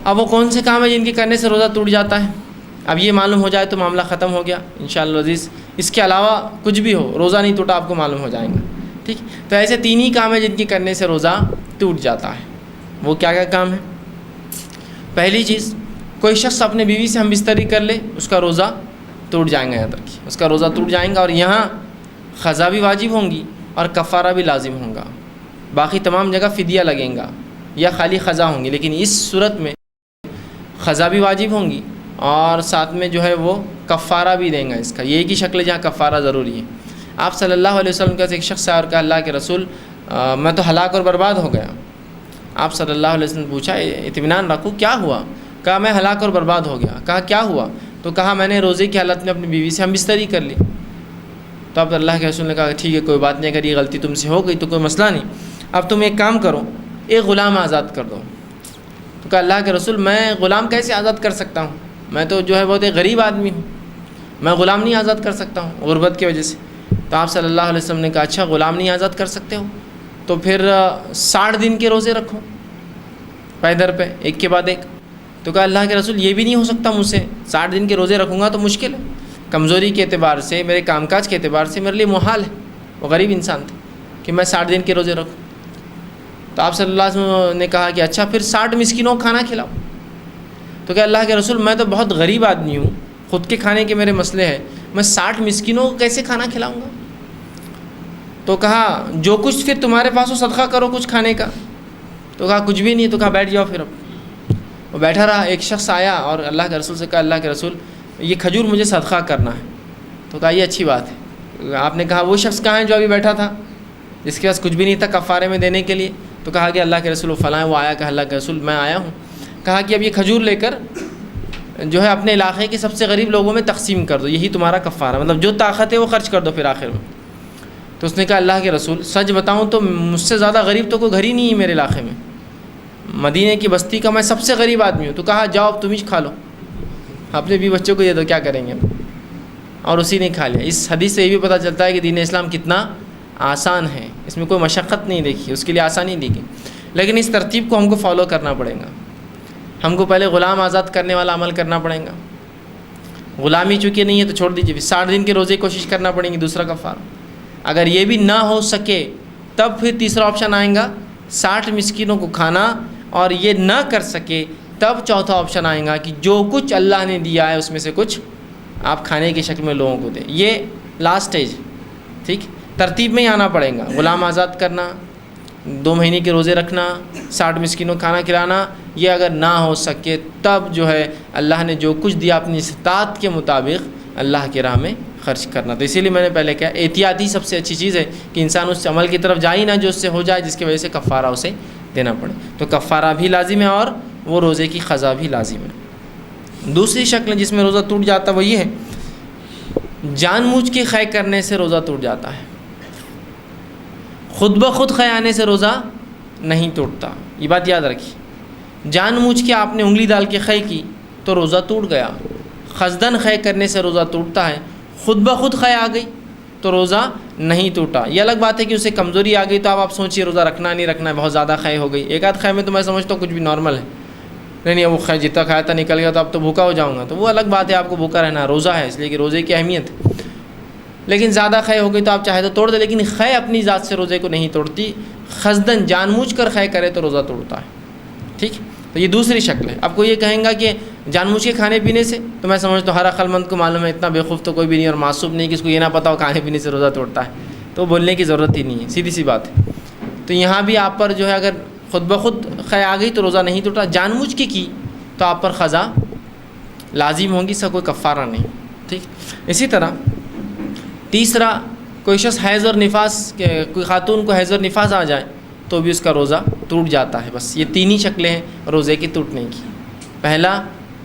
اب وہ کون سے کام ہیں جن کے کرنے سے روزہ ٹوٹ جاتا ہے؟ اب یہ معلوم ہو جائے تو معاملہ ختم ہو گیا انشاءاللہ عزیز. اس کے علاوہ کچھ بھی ہو روزہ نہیں ٹوٹا آپ کو معلوم ہو جائیں گا. ٹھیک، تو ایسے 3 ہی کام ہیں جن کے کرنے سے روزہ ٹوٹ جاتا ہے. وہ کیا کیا کام ہے؟ پہلی چیز، کوئی شخص اپنے بیوی سے ہم بستری کر لے، اس کا روزہ ٹوٹ جائیں گا. یہاں تک کہ اس کا روزہ ٹوٹ جائیں گا، اور یہاں قضا بھی واجب ہوں گی اور کفارہ بھی لازم ہوگا. باقی تمام جگہ فدیہ لگیں گا یا خالی قضا ہوں گی، لیکن اس صورت میں قضا بھی واجب ہوں گی اور ساتھ میں جو ہے وہ کفارہ بھی دیں گا. اس کا یہ ایک ہی شکل ہے جہاں کفارہ ضروری ہے. آپ صلی اللہ علیہ وسلم کا ایک شخص آیا اور کہا اللہ کے رسول میں تو ہلاک اور برباد ہو گیا. آپ صلی اللہ علیہ وسلم نے پوچھا اطمینان رکھو کیا ہوا؟ کہا میں ہلاک اور برباد ہو گیا. کہا کیا ہوا؟ تو کہا میں نے روزے کی حالت میں اپنی بیوی سے ہم بستری کر لی. تو اب اللہ کے رسول نے کہا ٹھیک ہے کوئی بات نہیں، اگر یہ غلطی تم سے ہو گئی تو کوئی مسئلہ نہیں، اب تم ایک کام کرو، ایک غلام آزاد کر دو. تو کہا اللہ کے رسول میں غلام کیسے آزاد کر سکتا ہوں؟ میں تو جو ہے بہت ایک غریب آدمی ہوں، میں غلام نہیں آزاد کر سکتا ہوں غربت کی وجہ سے. تو آپ صلی اللہ علیہ وسلم نے کہا اچھا غلام نہیں آزاد کر سکتے ہو تو پھر 60 دن کے روزے رکھو پیدر پہ ایک کے بعد ایک. تو کہا اللہ کے رسول یہ بھی نہیں ہو سکتا مجھ سے، 60 دن کے روزے رکھوں گا تو مشکل ہے، کمزوری کے اعتبار سے میرے کام کاج کے اعتبار سے میرے لیے محال ہے. وہ غریب انسان تھے کہ میں 60 دن کے روزے رکھوں. تو آپ صلی اللہ علیہ وسلم نے کہا کہ اچھا پھر 60 مسکینوں کو کھانا کھلاؤ. تو کہ اللہ کے رسول میں تو بہت غریب آدمی ہوں، خود کے کھانے کے میرے مسئلے ہیں، میں 60 مسکینوں کو کیسے کھانا کھلاؤں گا؟ تو کہا جو کچھ پھر تمہارے پاس ہو صدقہ کرو کچھ کھانے کا. تو کہا کچھ بھی نہیں. تو کہا بیٹھ جاؤ. پھر اب وہ بیٹھا رہا. ایک شخص آیا اور اللہ کے رسول سے کہا اللہ کے رسول یہ کھجور مجھے صدقہ کرنا ہے. تو کہا یہ اچھی بات ہے. آپ نے کہا وہ شخص کہاں ہے جو ابھی بیٹھا تھا جس کے پاس کچھ بھی نہیں تھا کفارے میں دینے کے لیے؟ تو کہا کہ اللہ کے رسول فلاں وہ آیا. کہا اللہ کے رسول میں آیا ہوں. کہا کہ اب یہ کھجور لے کر جو ہے اپنے علاقے کے سب سے غریب لوگوں میں تقسیم کر دو، یہی تمہارا کفارہ، مطلب جو طاقت ہے وہ خرچ کر دو پھر آخر میں. تو اس نے کہا اللہ کے رسول سچ بتاؤں تو مجھ سے زیادہ غریب تو کوئی گھر ہی نہیں ہے میرے علاقے میں، مدینے کی بستی کا میں سب سے غریب آدمی ہوں. تو کہا جاؤ اب تم ہی کھا لو، اپنے بھی بچوں کو دے دو، کیا کریں گے. اور اسی نے کھا لیا. اس حدیث سے یہ بھی پتہ چلتا ہے کہ دین اسلام کتنا آسان ہے، اس میں کوئی مشقت نہیں دیکھی، اس کے لیے آسانی دی گئی. لیکن اس ترتیب کو ہم کو فالو کرنا پڑے گا. ہم کو پہلے غلام آزاد کرنے والا عمل کرنا پڑے گا. غلامی چونکہ نہیں ہے تو چھوڑ دیجیے. پھر 60 دن کے روزے کی کوشش کرنا پڑیں گی، دوسرا کفارہ. اگر یہ بھی نہ ہو سکے تب پھر تیسرا آپشن آئے گا 60 مسکینوں کو کھانا، اور یہ نہ کر سکے تب چوتھا آپشن آئے گا کہ جو کچھ اللہ نے دیا ہے اس میں سے کچھ آپ کھانے کی شکل میں لوگوں کو دیں. یہ لاسٹ اسٹیج. ٹھیک، ترتیب میں ہی آنا پڑے گا. غلام آزاد کرنا، 2 مہینے کے روزے رکھنا، 60 مسکینوں کھانا کھلانا. یہ اگر نہ ہو سکے تب جو ہے اللہ نے جو کچھ دیا اپنی استطاعت کے مطابق اللہ کی راہ میں خرچ کرنا. تو اسی لیے میں نے پہلے کہا احتیاطی سب سے اچھی چیز ہے کہ انسان اس عمل کی طرف جائے نہ جو اس سے ہو جائے جس کی وجہ سے کفارہ اسے دینا پڑے. تو کفارہ بھی لازم ہے اور وہ روزے کی قضا بھی لازم ہے. دوسری شکل جس میں روزہ ٹوٹ جاتا ہے وہ یہ ہے جان بوجھ کے خے کرنے سے روزہ ٹوٹ جاتا ہے. خود بخود خے آنے سے روزہ نہیں ٹوٹتا. یہ بات یاد رکھیے. جان بوجھ کے آپ نے انگلی ڈال کے خے کی تو روزہ ٹوٹ گیا. قصدن خے کرنے سے روزہ ٹوٹتا ہے. خود بخود خے آ گئی تو روزہ نہیں ٹوٹا. یہ الگ بات ہے کہ اسے کمزوری آ گئی تو آپ سوچیے روزہ رکھنا نہیں رکھنا ہے، بہت زیادہ خے ہو گئی. ایک آدھ خے میں تو میں سمجھتا ہوں کچھ بھی نارمل ہے، نہیں وہ خے جتنا کھایا تھا نکل گیا تو اب تو بھوکا ہو جاؤں گا، تو وہ الگ بات ہے. آپ کو بھوکا رہنا روزہ ہے اس لیے کہ روزے کی اہمیت ہے. لیکن زیادہ خے ہو گئی تو آپ چاہے تو توڑ دیں، لیکن خے اپنی ذات سے روزے کو نہیں توڑتی. قصدن جان بوجھ کر خے کرے تو روزہ توڑتا ہے. ٹھیک، تو یہ دوسری شکل ہے. اب کوئی یہ کہیں گا کہ جان بوجھ کے کھانے پینے سے، تو میں سمجھتا ہوں ہر عقل مند کو معلوم ہے، اتنا بیوقوف تو کوئی بھی نہیں اور معصوم نہیں کہ اس کو یہ نہ پتہ ہو کھانے پینے سے روزہ توڑتا ہے. تو بولنے کی ضرورت ہی نہیں ہے، سیدھی سی بات ہے. تو یہاں بھی آپ پر جو ہے اگر خود بخود خے آ گئی تو روزہ نہیں ٹوٹا. جان بوجھ کے کی تو آپ پر قضا لازم ہوگی، اس کا کوئی کفارہ نہیں. ٹھیک، اسی طرح تیسرا کوئی شخص حیض اور نفاس، کوئی خاتون کو حیض اور نفاس آ جائے تو بھی اس کا روزہ ٹوٹ جاتا ہے. بس یہ 3 ہی شکلیں ہیں روزے کی ٹوٹنے کی. پہلا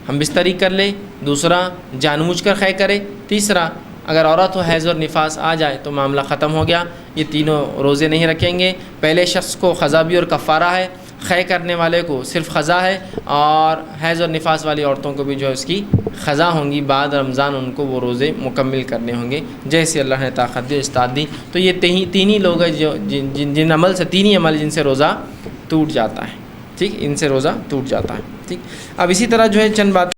ہم بستری کر لے، دوسرا جان بوجھ کر خے کرے، تیسرا اگر عورت ہو حیض اور نفاس آ جائے تو معاملہ ختم ہو گیا. یہ تینوں روزے نہیں رکھیں گے. پہلے شخص کو قضا بھی اور کفارہ ہے، خے کرنے والے کو صرف قضا ہے، اور حیض اور نفاس والی عورتوں کو بھی جو ہے اس کی قضا ہوں گی. بعد رمضان ان کو وہ روزے مکمل کرنے ہوں گے جیسے اللہ نے طاقت دی استاد دی. تو یہ تین ہی لوگ ہیں جو جن عمل سے، 3 ہی عمل جن سے روزہ ٹوٹ جاتا ہے. ٹھیک، ان سے روزہ ٹوٹ جاتا ہے. ٹھیک. اب اسی طرح جو ہے چند بات